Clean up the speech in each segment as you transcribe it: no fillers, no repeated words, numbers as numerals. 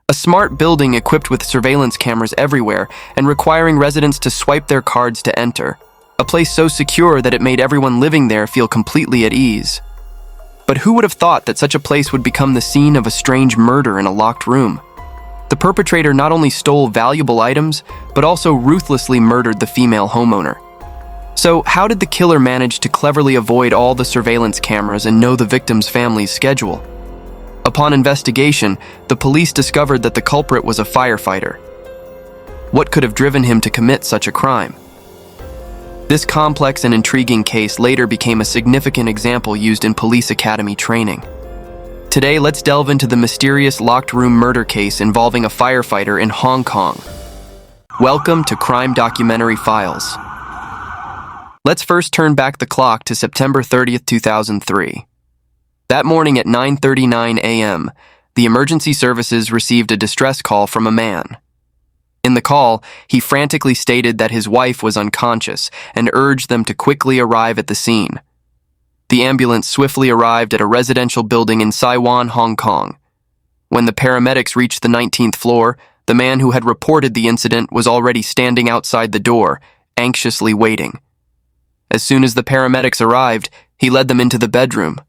A smart building equipped with surveillance cameras everywhere and requiring residents to swipe their cards to enter. A place so secure that it made everyone living there feel completely at ease. But who would have thought that such a place would become the scene of a strange murder in a locked room? The perpetrator not only stole valuable items, but also ruthlessly murdered the female homeowner. So, how did the killer manage to cleverly avoid all the surveillance cameras and know the victim's family's schedule? Upon investigation, the police discovered that the culprit was a firefighter. What could have driven him to commit such a crime? This complex and intriguing case later became a significant example used in police academy training. Today, let's delve into the mysterious locked room murder case involving a firefighter in Hong Kong. Welcome to Crime Documentary Files. Let's first turn back the clock to September 30th, 2003. That morning at 9:39 a.m., the emergency services received a distress call from a man. In the call, he frantically stated that his wife was unconscious and urged them to quickly arrive at the scene. The ambulance swiftly arrived at a residential building in Saiwan, Hong Kong. When the paramedics reached the 19th floor, the man who had reported the incident was already standing outside the door, anxiously waiting. As soon as the paramedics arrived, he led them into the bedroom.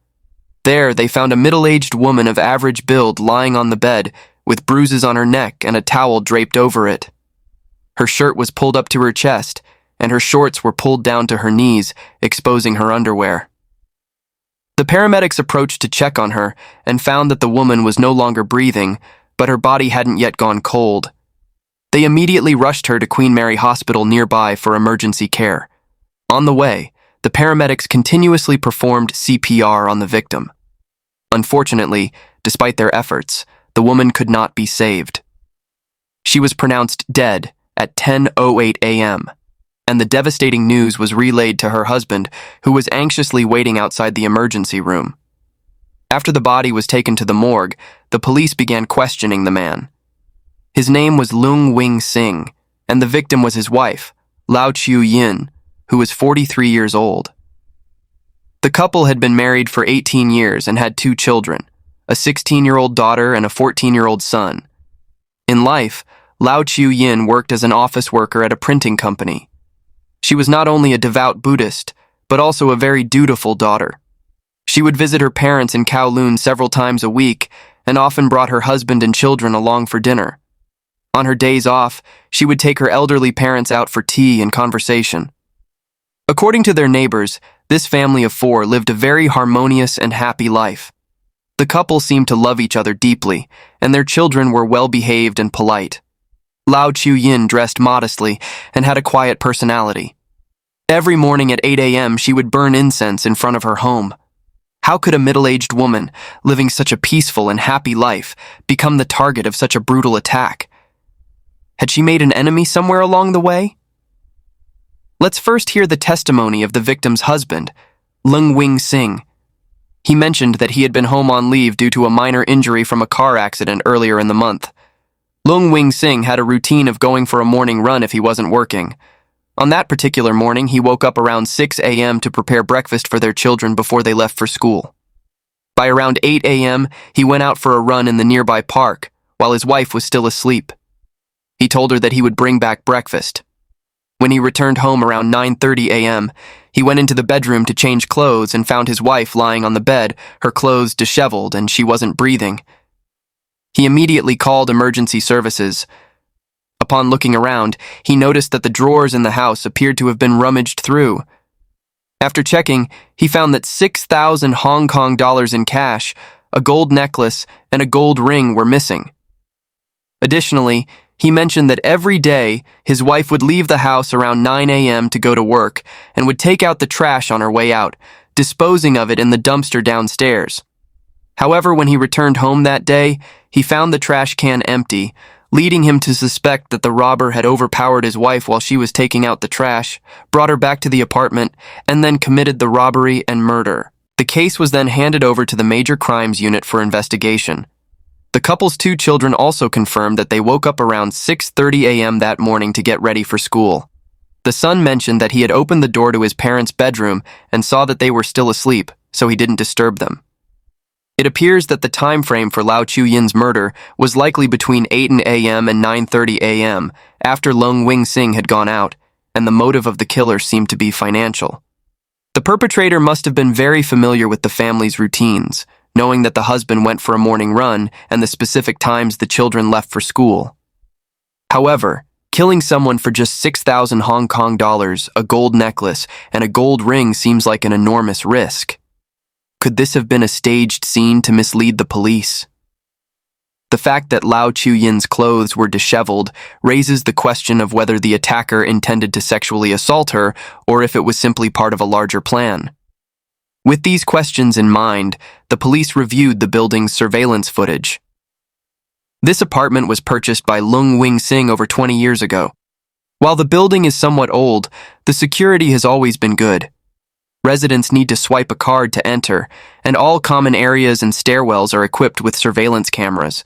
There, they found a middle-aged woman of average build lying on the bed, with bruises on her neck and a towel draped over it. Her shirt was pulled up to her chest, and her shorts were pulled down to her knees, exposing her underwear. The paramedics approached to check on her and found that the woman was no longer breathing, but her body hadn't yet gone cold. They immediately rushed her to Queen Mary Hospital nearby for emergency care. On the way, the paramedics continuously performed CPR on the victim. Unfortunately, despite their efforts, the woman could not be saved. She was pronounced dead at 10:08 a.m., and the devastating news was relayed to her husband, who was anxiously waiting outside the emergency room. After the body was taken to the morgue, the police began questioning the man. His name was Leung Wing Sing, and the victim was his wife, Chiu, who was 43 years old. The couple had been married for 18 years and had 2 children, a 16-year-old daughter and a 14-year-old son. In life, Chiu worked as an office worker at a printing company. She was not only a devout Buddhist, but also a very dutiful daughter. She would visit her parents in Kowloon several times a week and often brought her husband and children along for dinner. On her days off, she would take her elderly parents out for tea and conversation. According to their neighbors, this family of 4 lived a very harmonious and happy life. The couple seemed to love each other deeply, and their children were well-behaved and polite. Chiu dressed modestly and had a quiet personality. Every morning at 8 a.m., she would burn incense in front of her home. How could a middle-aged woman, living such a peaceful and happy life, become the target of such a brutal attack? Had she made an enemy somewhere along the way? Let's first hear the testimony of the victim's husband, Leung Wing Sing. He mentioned that he had been home on leave due to a minor injury from a car accident earlier in the month. Leung Wing Sing had a routine of going for a morning run if he wasn't working. On that particular morning, he woke up around 6 a.m. to prepare breakfast for their children before they left for school. By around 8 a.m., he went out for a run in the nearby park, while his wife was still asleep. He told her that he would bring back breakfast. When he returned home around 9:30 a.m., he went into the bedroom to change clothes and found his wife lying on the bed, her clothes disheveled, and she wasn't breathing. He immediately called emergency services. Upon looking around, he noticed that the drawers in the house appeared to have been rummaged through. After checking, he found that 6,000 Hong Kong dollars in cash, a gold necklace, and a gold ring were missing. Additionally, he mentioned that every day, his wife would leave the house around 9 a.m. to go to work and would take out the trash on her way out, disposing of it in the dumpster downstairs. However, when he returned home that day, he found the trash can empty, leading him to suspect that the robber had overpowered his wife while she was taking out the trash, brought her back to the apartment, and then committed the robbery and murder. The case was then handed over to the Major Crimes Unit for investigation. The couple's 2 children also confirmed that they woke up around 6:30 a.m. that morning to get ready for school. The son mentioned that he had opened the door to his parents' bedroom and saw that they were still asleep, so he didn't disturb them. It appears that the time frame for Lao Chiu-yin's murder was likely between 8 a.m. and 9:30 a.m. after Leung Wing-sing had gone out, and the motive of the killer seemed to be financial. The perpetrator must have been very familiar with the family's routines, knowing that the husband went for a morning run and the specific times the children left for school. However, killing someone for just 6,000 Hong Kong dollars, a gold necklace, and a gold ring seems like an enormous risk. Could this have been a staged scene to mislead the police? The fact that Lao Chiu-yin's clothes were disheveled raises the question of whether the attacker intended to sexually assault her or if it was simply part of a larger plan. With these questions in mind, the police reviewed the building's surveillance footage. This apartment was purchased by Leung Wing-sing over 20 years ago. While the building is somewhat old, the security has always been good. Residents need to swipe a card to enter, and all common areas and stairwells are equipped with surveillance cameras.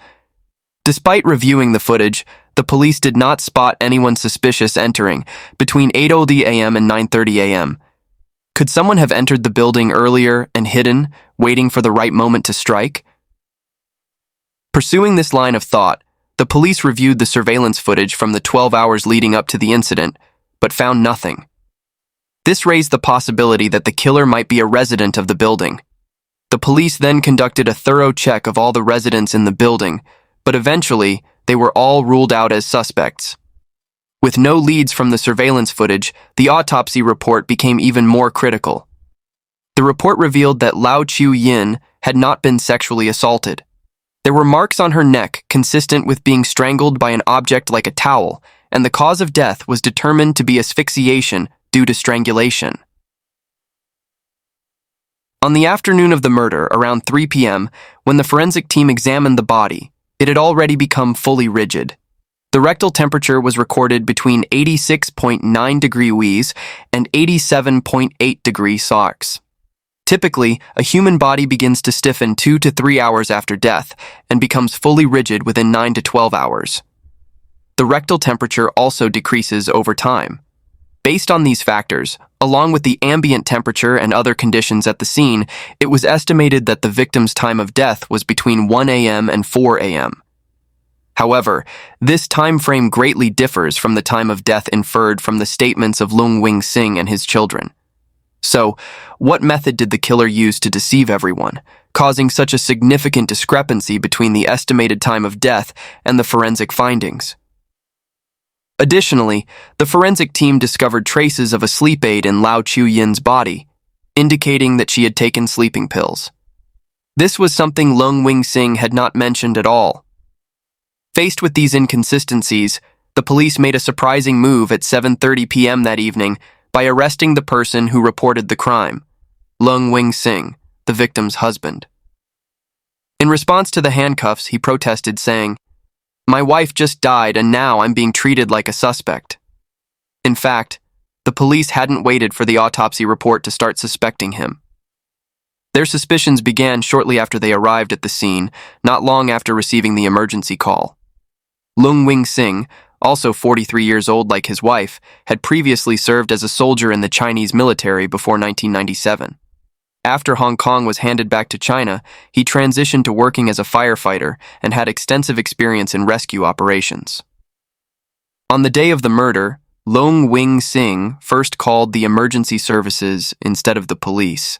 Despite reviewing the footage, the police did not spot anyone suspicious entering between 8:00 a.m. and 9:30 a.m. Could someone have entered the building earlier and hidden, waiting for the right moment to strike? Pursuing this line of thought, the police reviewed the surveillance footage from the 12 hours leading up to the incident, but found nothing. This raised the possibility that the killer might be a resident of the building. The police then conducted a thorough check of all the residents in the building, but eventually, they were all ruled out as suspects. With no leads from the surveillance footage, the autopsy report became even more critical. The report revealed that Lao Chiu-yin had not been sexually assaulted. There were marks on her neck consistent with being strangled by an object like a towel, and the cause of death was determined to be asphyxiation due to strangulation. On the afternoon of the murder, around 3 p.m., when the forensic team examined the body, it had already become fully rigid. The rectal temperature was recorded between 86.9 degrees and 87.8 degrees Celsius. Typically, a human body begins to stiffen 2 to 3 hours after death and becomes fully rigid within 9 to 12 hours. The rectal temperature also decreases over time. Based on these factors, along with the ambient temperature and other conditions at the scene, it was estimated that the victim's time of death was between 1 a.m. and 4 a.m. However, this time frame greatly differs from the time of death inferred from the statements of Leung Wing-sing and his children. So, what method did the killer use to deceive everyone, causing such a significant discrepancy between the estimated time of death and the forensic findings? Additionally, the forensic team discovered traces of a sleep aid in Lao Chiu-yin's body, indicating that she had taken sleeping pills. This was something Leung Wing-sing had not mentioned at all. Faced with these inconsistencies, the police made a surprising move at 7:30 p.m. that evening by arresting the person who reported the crime, Leung Wing-sing, the victim's husband. In response to the handcuffs, he protested, saying, "My wife just died and now I'm being treated like a suspect." In fact, the police hadn't waited for the autopsy report to start suspecting him. Their suspicions began shortly after they arrived at the scene, not long after receiving the emergency call. Leung Wing-sing, also 43 years old like his wife, had previously served as a soldier in the Chinese military before 1997. After Hong Kong was handed back to China, he transitioned to working as a firefighter and had extensive experience in rescue operations. On the day of the murder, Leung Wing-sing first called the emergency services instead of the police.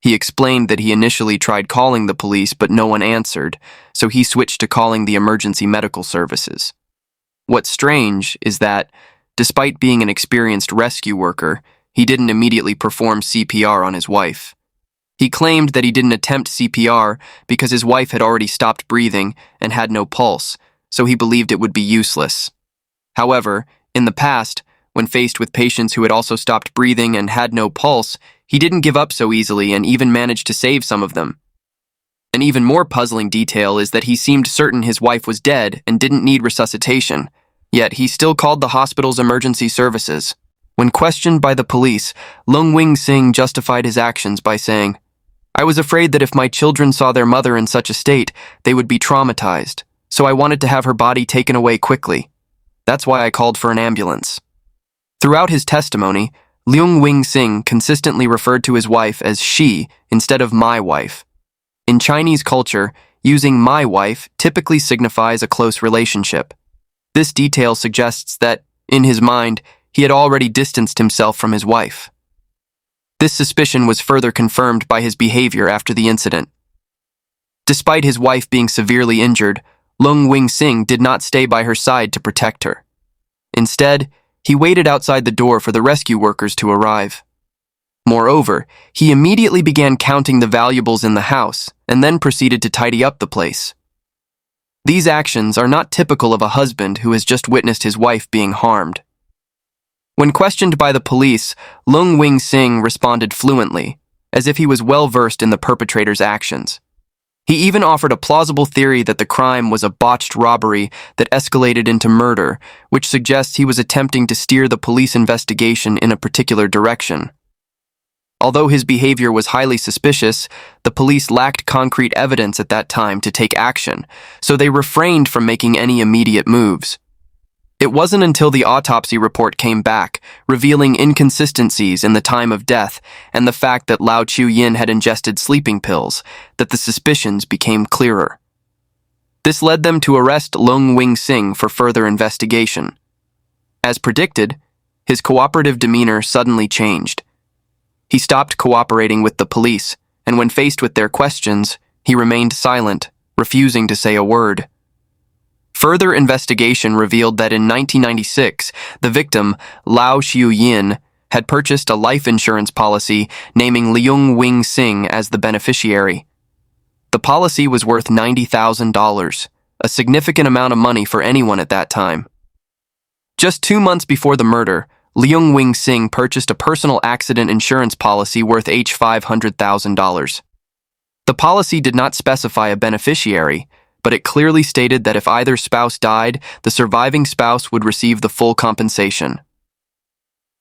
He explained that he initially tried calling the police but no one answered, so he switched to calling the emergency medical services. What's strange is that, despite being an experienced rescue worker, he didn't immediately perform CPR on his wife. He claimed that he didn't attempt CPR because his wife had already stopped breathing and had no pulse, so he believed it would be useless. However, in the past, when faced with patients who had also stopped breathing and had no pulse, he didn't give up so easily and even managed to save some of them. An even more puzzling detail is that he seemed certain his wife was dead and didn't need resuscitation, yet he still called the hospital's emergency services. When questioned by the police, Leung Wing-sing justified his actions by saying, "I was afraid that if my children saw their mother in such a state, they would be traumatized, so I wanted to have her body taken away quickly. That's why I called for an ambulance." Throughout his testimony, Leung Wing-sing consistently referred to his wife as she instead of my wife. In Chinese culture, using my wife typically signifies a close relationship. This detail suggests that, in his mind, he had already distanced himself from his wife. This suspicion was further confirmed by his behavior after the incident. Despite his wife being severely injured, Leung Wing-sing did not stay by her side to protect her. Instead, he waited outside the door for the rescue workers to arrive. Moreover, he immediately began counting the valuables in the house and then proceeded to tidy up the place. These actions are not typical of a husband who has just witnessed his wife being harmed. When questioned by the police, Leung Wing-sing responded fluently, as if he was well versed in the perpetrator's actions. He even offered a plausible theory that the crime was a botched robbery that escalated into murder, which suggests he was attempting to steer the police investigation in a particular direction. Although his behavior was highly suspicious, the police lacked concrete evidence at that time to take action, so they refrained from making any immediate moves. It wasn't until the autopsy report came back, revealing inconsistencies in the time of death and the fact that Lao Chiu-yin had ingested sleeping pills, that the suspicions became clearer. This led them to arrest Leung Wing-sing for further investigation. As predicted, his cooperative demeanor suddenly changed. He stopped cooperating with the police, and when faced with their questions, he remained silent, refusing to say a word. Further investigation revealed that in 1996, the victim, Lao Chiu-yin, had purchased a life insurance policy naming Leung Wing-sing as the beneficiary. The policy was worth $90,000, a significant amount of money for anyone at that time. Just 2 months before the murder, Leung Wing-sing purchased a personal accident insurance policy worth $500,000. The policy did not specify a beneficiary, but it clearly stated that if either spouse died, the surviving spouse would receive the full compensation.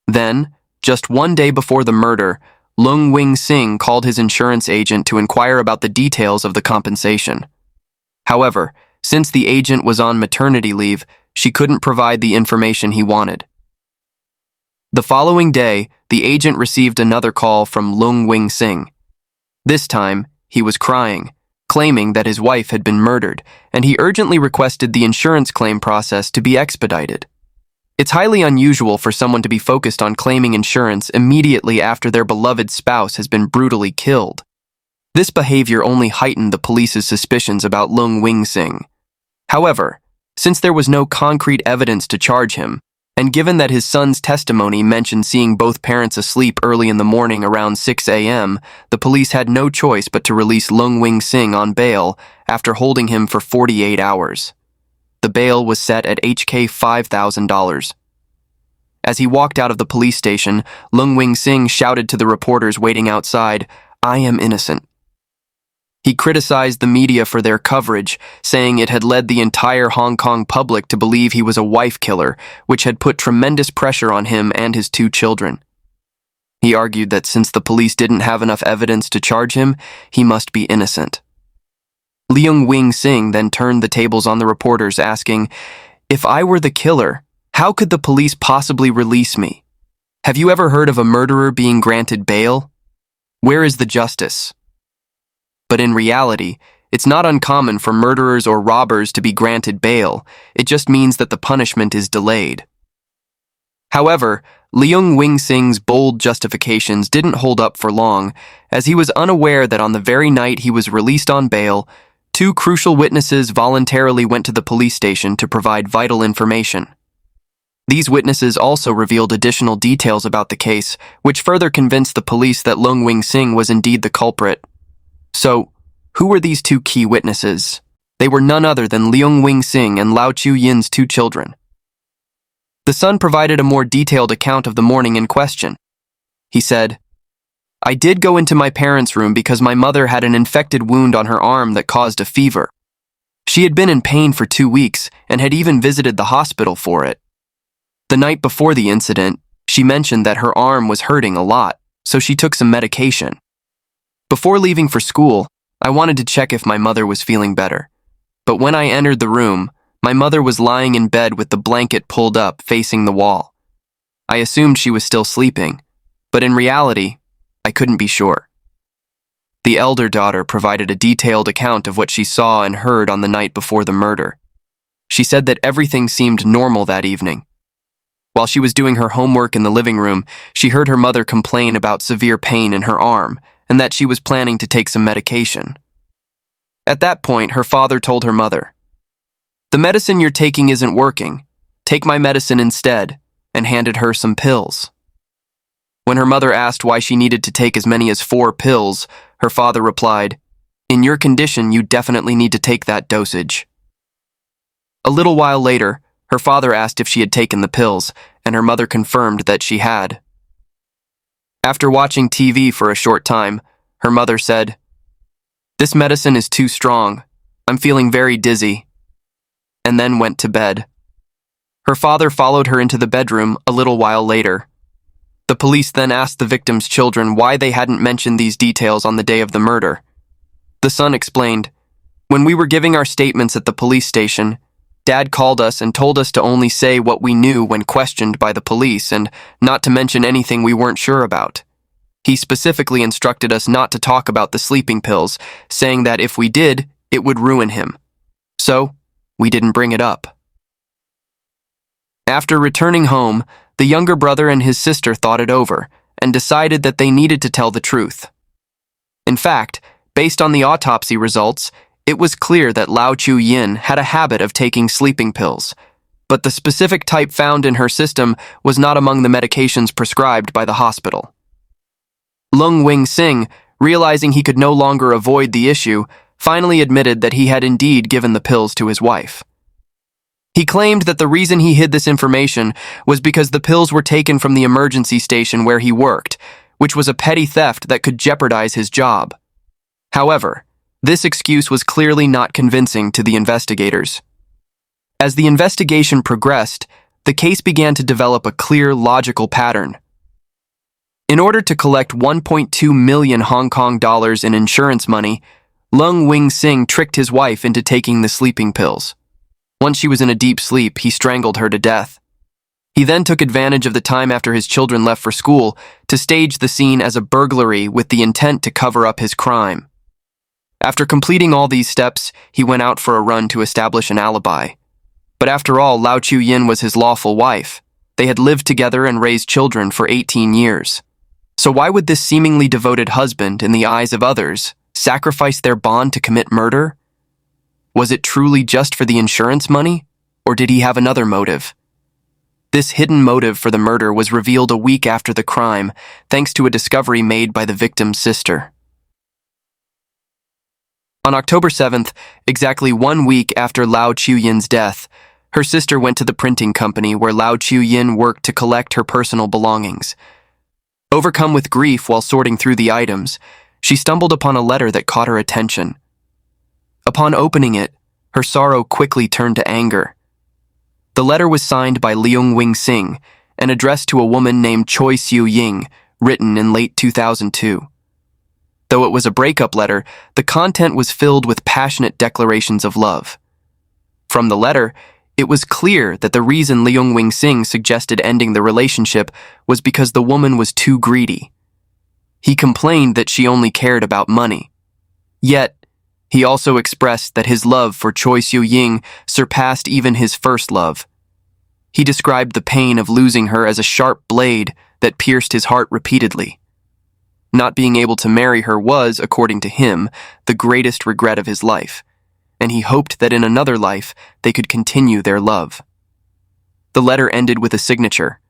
Then, just 1 day before the murder, Leung Wing-sing called his insurance agent to inquire about the details of the compensation. However, since the agent was on maternity leave, she couldn't provide the information he wanted. The following day, the agent received another call from Leung Wing-sing. This time, he was crying, claiming that his wife had been murdered, and he urgently requested the insurance claim process to be expedited. It's highly unusual for someone to be focused on claiming insurance immediately after their beloved spouse has been brutally killed. This behavior only heightened the police's suspicions about Leung Wing-sing. However, since there was no concrete evidence to charge him, and given that his son's testimony mentioned seeing both parents asleep early in the morning around 6 a.m., the police had no choice but to release Leung Wing-sing on bail after holding him for 48 hours. The bail was set at HK $5,000. As he walked out of the police station, Leung Wing-sing shouted to the reporters waiting outside, "I am innocent." He criticized the media for their coverage, saying it had led the entire Hong Kong public to believe he was a wife killer, which had put tremendous pressure on him and his 2 children. He argued that since the police didn't have enough evidence to charge him, he must be innocent. Leung Wing-sing then turned the tables on the reporters, asking, "If I were the killer, how could the police possibly release me? Have you ever heard of a murderer being granted bail? Where is the justice?" But in reality, it's not uncommon for murderers or robbers to be granted bail. It just means that the punishment is delayed. However, Leung Wing-sing's bold justifications didn't hold up for long, as he was unaware that on the very night he was released on bail, 2 crucial witnesses voluntarily went to the police station to provide vital information. These witnesses also revealed additional details about the case, which further convinced the police that Leung Wing-sing was indeed the culprit. So, who were these 2 key witnesses? They were none other than Leung Wing-sing and Lao Chiu-yin's 2 children. The son provided a more detailed account of the morning in question. He said, "I did go into my parents' room because my mother had an infected wound on her arm that caused a fever. She had been in pain for 2 weeks and had even visited the hospital for it. The night before the incident, she mentioned that her arm was hurting a lot, so she took some medication. Before leaving for school, I wanted to check if my mother was feeling better. But when I entered the room, my mother was lying in bed with the blanket pulled up facing the wall. I assumed she was still sleeping, but in reality, I couldn't be sure." The elder daughter provided a detailed account of what she saw and heard on the night before the murder. She said that everything seemed normal that evening. While she was doing her homework in the living room, she heard her mother complain about severe pain in her arm and that she was planning to take some medication. At that point, her father told her mother, "The medicine you're taking isn't working. Take my medicine instead," and handed her some pills. When her mother asked why she needed to take as many as 4 pills, her father replied, "In your condition, you definitely need to take that dosage." A little while later, her father asked if she had taken the pills, and her mother confirmed that she had. After watching TV for a short time, her mother said, "This medicine is too strong. I'm feeling very dizzy," and then went to bed. Her father followed her into the bedroom a little while later. The police then asked the victim's children why they hadn't mentioned these details on the day of the murder. The son explained, "When we were giving our statements at the police station, Dad called us and told us to only say what we knew when questioned by the police and not to mention anything we weren't sure about. He specifically instructed us not to talk about the sleeping pills, saying that if we did, it would ruin him. So, we didn't bring it up." After returning home, the younger brother and his sister thought it over and decided that they needed to tell the truth. In fact, based on the autopsy results, it was clear that Lao Chiu Yin had a habit of taking sleeping pills, but the specific type found in her system was not among the medications prescribed by the hospital. Lung Wing Sing, realizing he could no longer avoid the issue, finally admitted that he had indeed given the pills to his wife. He claimed that the reason he hid this information was because the pills were taken from the emergency station where he worked, which was a petty theft that could jeopardize his job. However, this excuse was clearly not convincing to the investigators. As the investigation progressed, the case began to develop a clear, logical pattern. In order to collect 1.2 million Hong Kong dollars in insurance money, Lung Wing Sing tricked his wife into taking the sleeping pills. Once she was in a deep sleep, he strangled her to death. He then took advantage of the time after his children left for school to stage the scene as a burglary with the intent to cover up his crime. After completing all these steps, he went out for a run to establish an alibi. But after all, Lao Chiu Yin was his lawful wife. They had lived together and raised children for 18 years. So why would this seemingly devoted husband, in the eyes of others, sacrifice their bond to commit murder? Was it truly just for the insurance money, or did he have another motive? This hidden motive for the murder was revealed a week after the crime, thanks to a discovery made by the victim's sister. On October 7th, exactly 1 week after Lao Chiu Yin's death, her sister went to the printing company where Lao Chiu Yin worked to collect her personal belongings. Overcome with grief while sorting through the items, she stumbled upon a letter that caught her attention. Upon opening it, her sorrow quickly turned to anger. The letter was signed by Leung Wing Sing and addressed to a woman named Choi Siu Ying, written in late 2002. Though it was a breakup letter, the content was filled with passionate declarations of love. From the letter, it was clear that the reason Leung Wing Sing suggested ending the relationship was because the woman was too greedy. He complained that she only cared about money. Yet, he also expressed that his love for Choi Siu Ying surpassed even his first love. He described the pain of losing her as a sharp blade that pierced his heart repeatedly. Not being able to marry her was, according to him, the greatest regret of his life, and he hoped that in another life they could continue their love. The letter ended with a signature.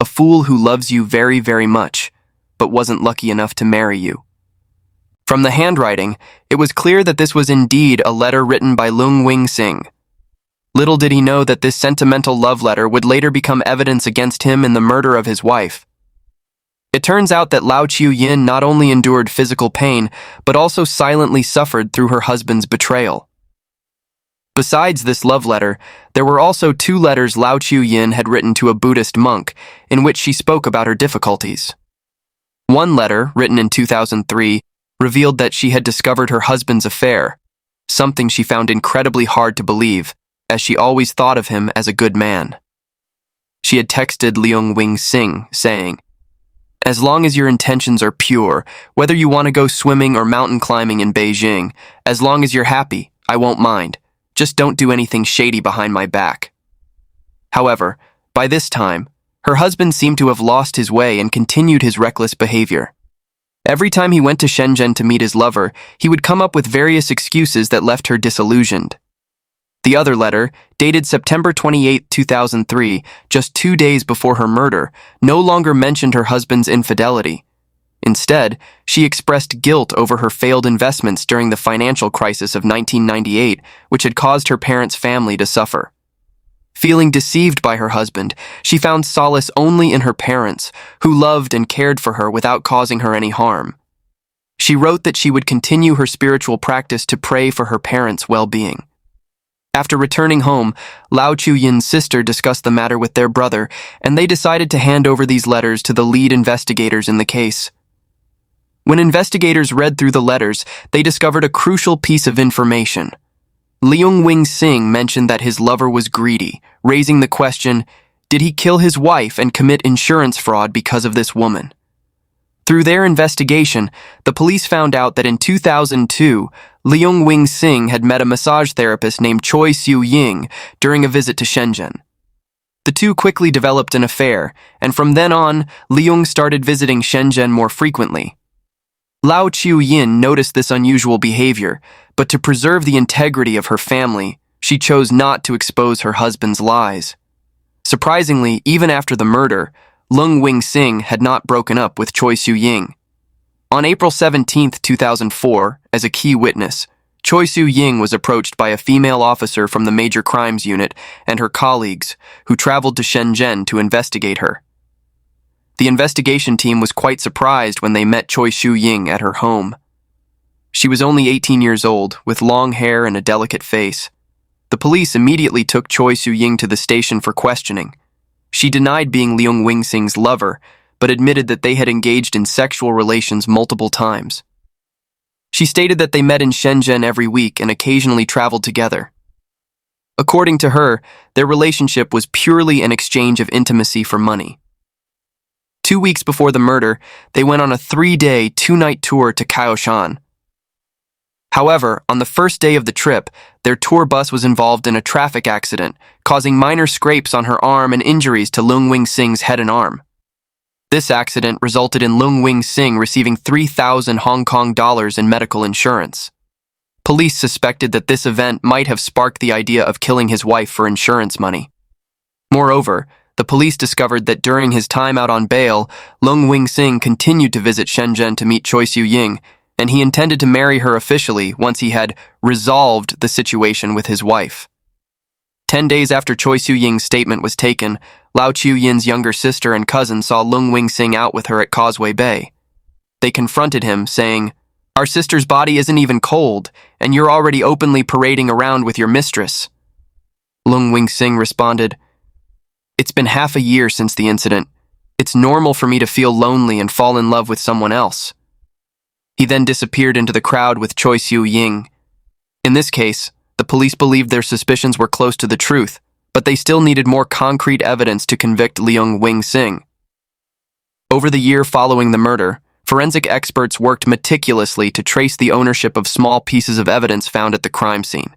"A fool who loves you very, very much, but wasn't lucky enough to marry you." From the handwriting, it was clear that this was indeed a letter written by Leung Wing Sing. Little did he know that this sentimental love letter would later become evidence against him in the murder of his wife. It turns out that Lao Chiu Yin not only endured physical pain, but also silently suffered through her husband's betrayal. Besides this love letter, there were also 2 letters Lao Chiu Yin had written to a Buddhist monk, in which she spoke about her difficulties. One letter, written in 2003, revealed that she had discovered her husband's affair, something she found incredibly hard to believe, as she always thought of him as a good man. She had texted Leung Wing Sing, saying, As long as your intentions are pure, whether you want to go swimming or mountain climbing in Beijing, as long as you're happy, I won't mind. Just don't do anything shady behind my back." However, by this time, her husband seemed to have lost his way and continued his reckless behavior. Every time he went to Shenzhen to meet his lover, he would come up with various excuses that left her disillusioned. The other letter, dated September 28, 2003, just 2 days before her murder, no longer mentioned her husband's infidelity. Instead, she expressed guilt over her failed investments during the financial crisis of 1998, which had caused her parents' family to suffer. Feeling deceived by her husband, she found solace only in her parents, who loved and cared for her without causing her any harm. She wrote that she would continue her spiritual practice to pray for her parents' well-being. After returning home, Lao Chiu-yin's sister discussed the matter with their brother, and they decided to hand over these letters to the lead investigators in the case. When investigators read through the letters, they discovered a crucial piece of information. Leung Wing-sing mentioned that his lover was greedy, raising the question, did he kill his wife and commit insurance fraud because of this woman? Through their investigation, the police found out that in 2002, Leung Wing-sing had met a massage therapist named Choi Siu-ying during a visit to Shenzhen. The two quickly developed an affair, and from then on, Leung started visiting Shenzhen more frequently. Lao Chiu-yin noticed this unusual behavior, but to preserve the integrity of her family, she chose not to expose her husband's lies. Surprisingly, even after the murder, Leung Wing-sing had not broken up with Choi Siu-ying. On April 17, 2004, as a key witness, Choi Siu-ying was approached by a female officer from the Major Crimes Unit and her colleagues, who traveled to Shenzhen to investigate her. The investigation team was quite surprised when they met Choi Siu-ying at her home. She was only 18 years old, with long hair and a delicate face. The police immediately took Choi Siu-ying to the station for questioning. She denied being Leung Wing-sing's lover, but admitted that they had engaged in sexual relations multiple times. She stated that they met in Shenzhen every week and occasionally traveled together. According to her, their relationship was purely an exchange of intimacy for money. 2 weeks before the murder, they went on a 3-day, 2-night tour to Kaohsiung. However, on the first day of the trip, their tour bus was involved in a traffic accident, causing minor scrapes on her arm and injuries to Leung Wing-sing's head and arm. This accident resulted in Leung Wing-sing receiving 3,000 Hong Kong dollars in medical insurance. Police suspected that this event might have sparked the idea of killing his wife for insurance money. Moreover, the police discovered that during his time out on bail, Leung Wing-sing continued to visit Shenzhen to meet Choi Siu-ying, and he intended to marry her officially once he had resolved the situation with his wife. 10 days after Choi Siu-ying's statement was taken, Lao Chiu-yin's younger sister and cousin saw Leung Wing-sing out with her at Causeway Bay. They confronted him, saying, "Our sister's body isn't even cold, and you're already openly parading around with your mistress." Leung Wing-sing responded, "It's been half a year since the incident. It's normal for me to feel lonely and fall in love with someone else." He then disappeared into the crowd with Choi Siu-ying. In this case, the police believed their suspicions were close to the truth, but they still needed more concrete evidence to convict Leung Wing-sing. Over the year following the murder, forensic experts worked meticulously to trace the ownership of small pieces of evidence found at the crime scene.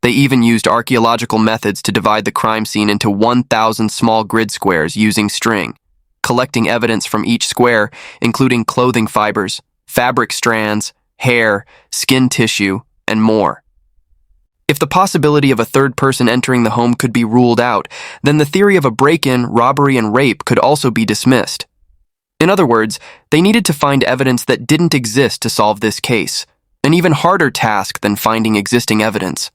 They even used archaeological methods to divide the crime scene into 1,000 small grid squares using string, collecting evidence from each square, including clothing fibers, fabric strands, hair, skin tissue, and more. If the possibility of a third person entering the home could be ruled out, then the theory of a break-in, robbery, and rape could also be dismissed. In other words, they needed to find evidence that didn't exist to solve this case, an even harder task than finding existing evidence.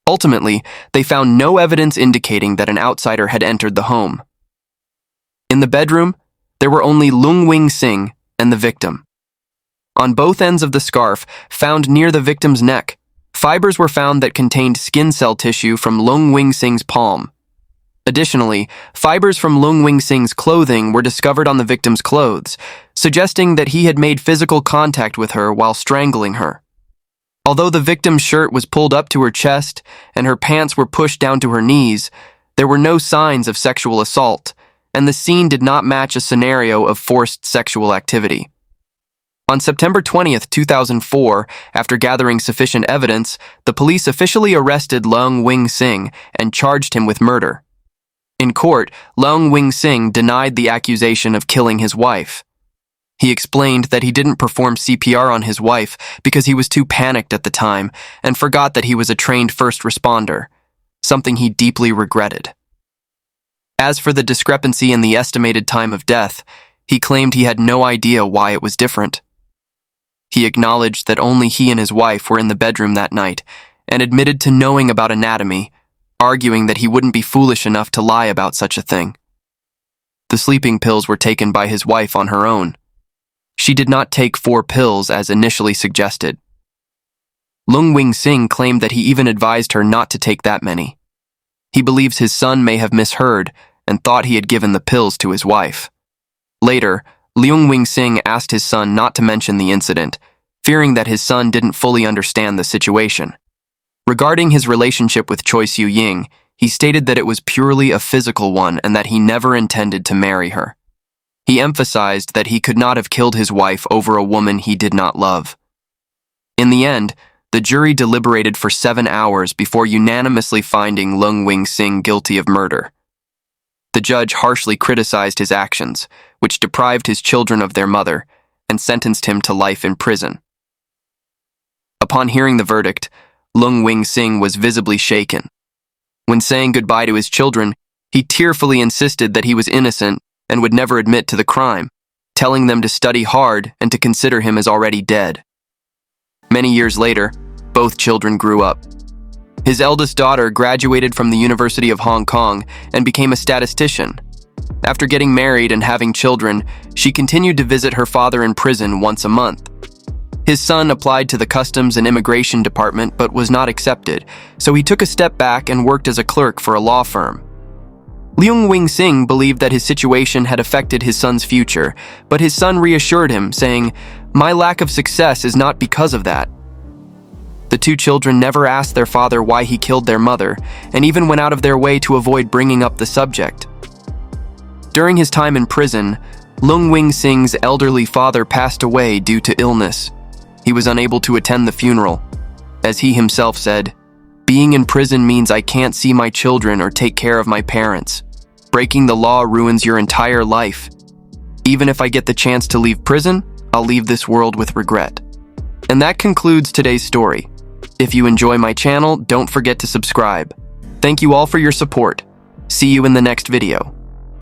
Ultimately, they found no evidence indicating that an outsider had entered the home. In the bedroom, there were only Leung Wing-sing and the victim. On both ends of the scarf, found near the victim's neck, fibers were found that contained skin cell tissue from Leung Wing-sing's palm. Additionally, fibers from Leung Wing-sing's clothing were discovered on the victim's clothes, suggesting that he had made physical contact with her while strangling her. Although the victim's shirt was pulled up to her chest and her pants were pushed down to her knees, there were no signs of sexual assault, and the scene did not match a scenario of forced sexual activity. On September 20th, 2004, after gathering sufficient evidence, the police officially arrested Leung Wing-sing and charged him with murder. In court, Leung Wing-sing denied the accusation of killing his wife. He explained that he didn't perform CPR on his wife because he was too panicked at the time and forgot that he was a trained first responder, something he deeply regretted. As for the discrepancy in the estimated time of death, he claimed he had no idea why it was different. He acknowledged that only he and his wife were in the bedroom that night and admitted to knowing about anatomy, arguing that he wouldn't be foolish enough to lie about such a thing. The sleeping pills were taken by his wife on her own. She did not take 4 pills as initially suggested. Leung Wing-sing claimed that he even advised her not to take that many. He believes his son may have misheard and thought he had given the pills to his wife. Later, Leung Wing-sing asked his son not to mention the incident, fearing that his son didn't fully understand the situation. Regarding his relationship with Choi Soo-ying, he stated that it was purely a physical one and that he never intended to marry her. He emphasized that he could not have killed his wife over a woman he did not love. In the end, the jury deliberated for 7 hours before unanimously finding Leung Wing-sing guilty of murder. The judge harshly criticized his actions, which deprived his children of their mother, and sentenced him to life in prison. Upon hearing the verdict, Leung Wing-sing was visibly shaken. When saying goodbye to his children, he tearfully insisted that he was innocent and would never admit to the crime, telling them to study hard and to consider him as already dead. Many years later, both children grew up. His eldest daughter graduated from the University of Hong Kong and became a statistician. After getting married and having children, she continued to visit her father in prison once a month. His son applied to the Customs and Immigration Department but was not accepted, so he took a step back and worked as a clerk for a law firm. Leung Wing-sing believed that his situation had affected his son's future, but his son reassured him, saying, "My lack of success is not because of that." The 2 children never asked their father why he killed their mother, and even went out of their way to avoid bringing up the subject. During his time in prison, Leung Wing-sing's elderly father passed away due to illness. He was unable to attend the funeral. As he himself said, "Being in prison means I can't see my children or take care of my parents. Breaking the law ruins your entire life. Even if I get the chance to leave prison, I'll leave this world with regret." And that concludes today's story. If you enjoy my channel, don't forget to subscribe. Thank you all for your support. See you in the next video.